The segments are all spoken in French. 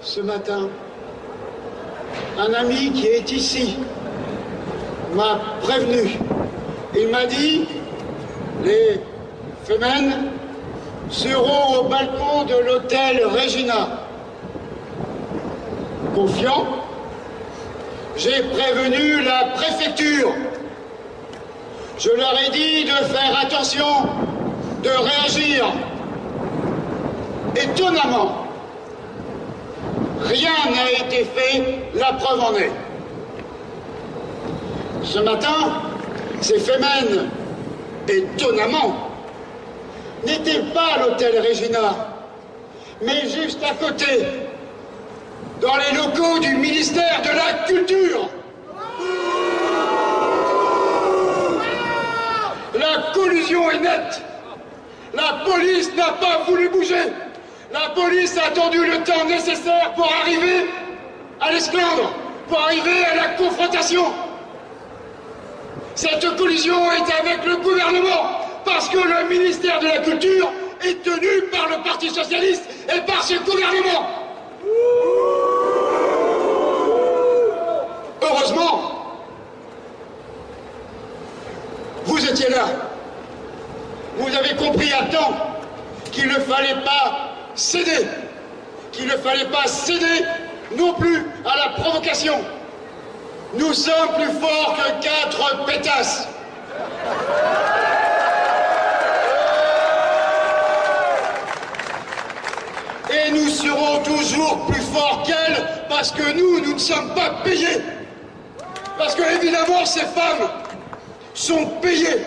ce matin, un ami qui est ici m'a prévenu. Il m'a dit, les Femmes seront au balcon de l'hôtel Regina. Confiant, j'ai prévenu la préfecture. Je leur ai dit de faire attention, de réagir. Étonnamment, rien n'a été fait, la preuve en est. Ce matin, ces Femmes, étonnamment, n'étaient pas à l'hôtel Regina, mais juste à côté, dans les locaux du ministère de la Culture. La collusion est nette. La police n'a pas voulu bouger. La police a attendu le temps nécessaire pour arriver à l'esclandre, pour arriver à la confrontation. Cette collusion est avec le gouvernement, parce que le ministère de la Culture est tenu par le Parti Socialiste et par ce gouvernement. Heureusement, vous étiez là. Vous avez compris à temps qu'il ne fallait pas céder, qu'il ne fallait pas céder non plus à la provocation. Nous sommes plus forts que 4 pétasses. Et nous serons toujours plus forts qu'elles parce que nous ne sommes pas payés. Parce que, évidemment, ces femmes sont payées.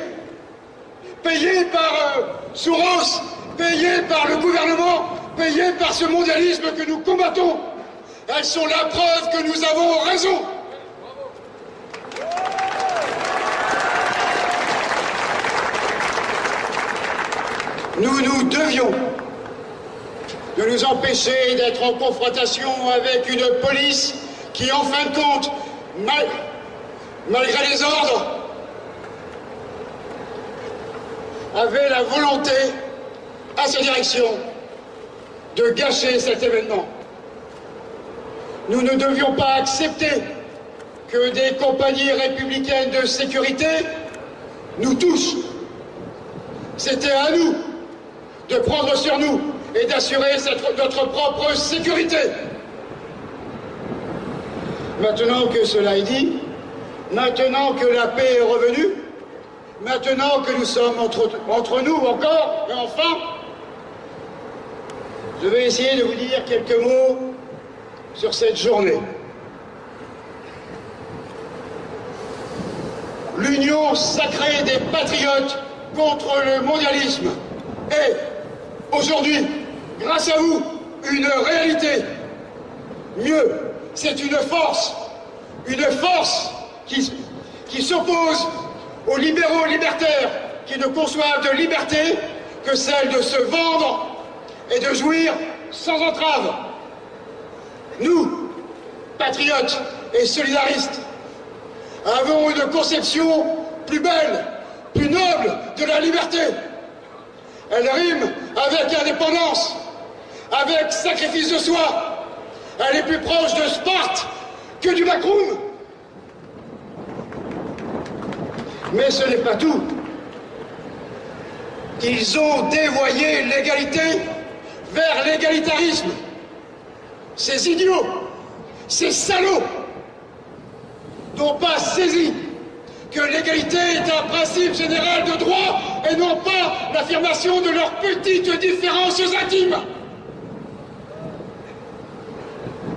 Payées par Soros, payées par le gouvernement, payées par ce mondialisme que nous combattons. Elles sont la preuve que nous avons raison. Nous devions de nous empêcher d'être en confrontation avec une police qui, en fin de compte, malgré les ordres, avait la volonté, à sa direction, de gâcher cet événement. Nous ne devions pas accepter que des compagnies républicaines de sécurité nous touchent. C'était à nous de prendre sur nous et d'assurer notre propre sécurité. Maintenant que cela est dit, maintenant que la paix est revenue, maintenant que nous sommes entre nous encore, et enfin, je vais essayer de vous dire quelques mots sur cette journée. L'union sacrée des patriotes contre le mondialisme est, aujourd'hui, grâce à vous, une réalité. Mieux, c'est une force qui s'oppose aux libéraux libertaires qui ne conçoivent de liberté que celle de se vendre et de jouir sans entrave. Nous, patriotes et solidaristes, avons une conception plus belle, plus noble de la liberté. Elle rime avec indépendance, avec sacrifice de soi. Elle est plus proche de Sparte que du Macroum. Mais ce n'est pas tout. Ils ont dévoyé l'égalité vers l'égalitarisme. Ces idiots, ces salauds n'ont pas saisi que l'égalité est un principe général de droit et non pas l'affirmation de leurs petites différences intimes.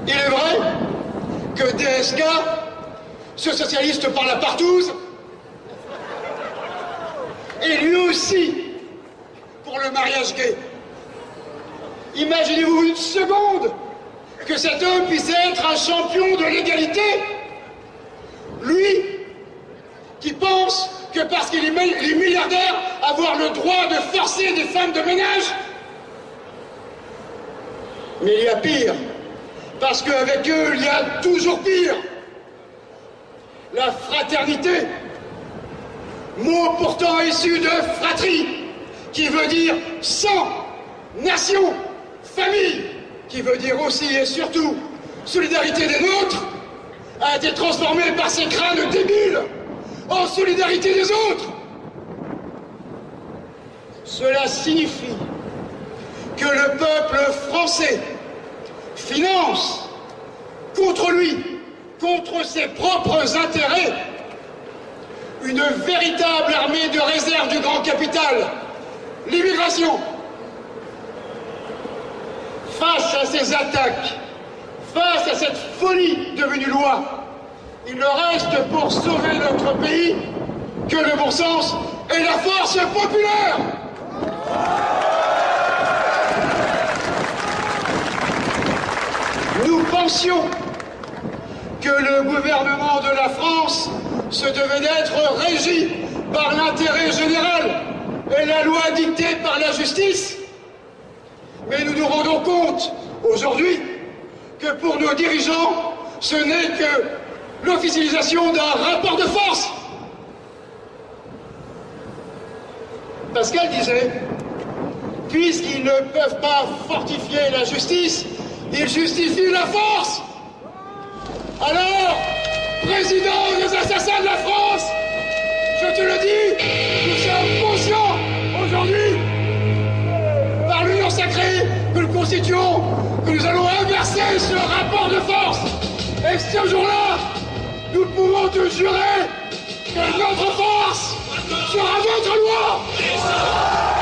Il est vrai que DSK, ce socialiste par la partouze, est lui aussi pour le mariage gay. Imaginez-vous une seconde que cet homme puisse être un champion de l'égalité. Lui, qui pense que parce qu'il est milliardaire, avoir le droit de forcer des femmes de ménage. Mais il y a pire, parce qu'avec eux, il y a toujours pire. La fraternité, mot pourtant issu de fratrie, qui veut dire sang, nation, famille, qui veut dire aussi et surtout solidarité des nôtres, a été transformée par ces crânes débiles en solidarité des autres. Cela signifie que le peuple français finance contre lui, contre ses propres intérêts, une véritable armée de réserve du grand capital, l'immigration. Face à ces attaques, face à cette folie devenue loi, il ne reste pour sauver notre pays que le bon sens et la force populaire. Nous pensions que le gouvernement de la France se devait d'être régi par l'intérêt général et la loi dictée par la justice. Mais nous nous rendons compte aujourd'hui que pour nos dirigeants, ce n'est que l'officialisation d'un rapport de force. Pascal disait, puisqu'ils ne peuvent pas fortifier la justice, ils justifient la force. Alors, président des assassins de la France, je te le dis, nous sommes conscients aujourd'hui, par l'union sacrée que nous constituons, que nous allons inverser ce rapport de force. Et ce jour-là, nous pouvons te jurer que notre force sera votre loi.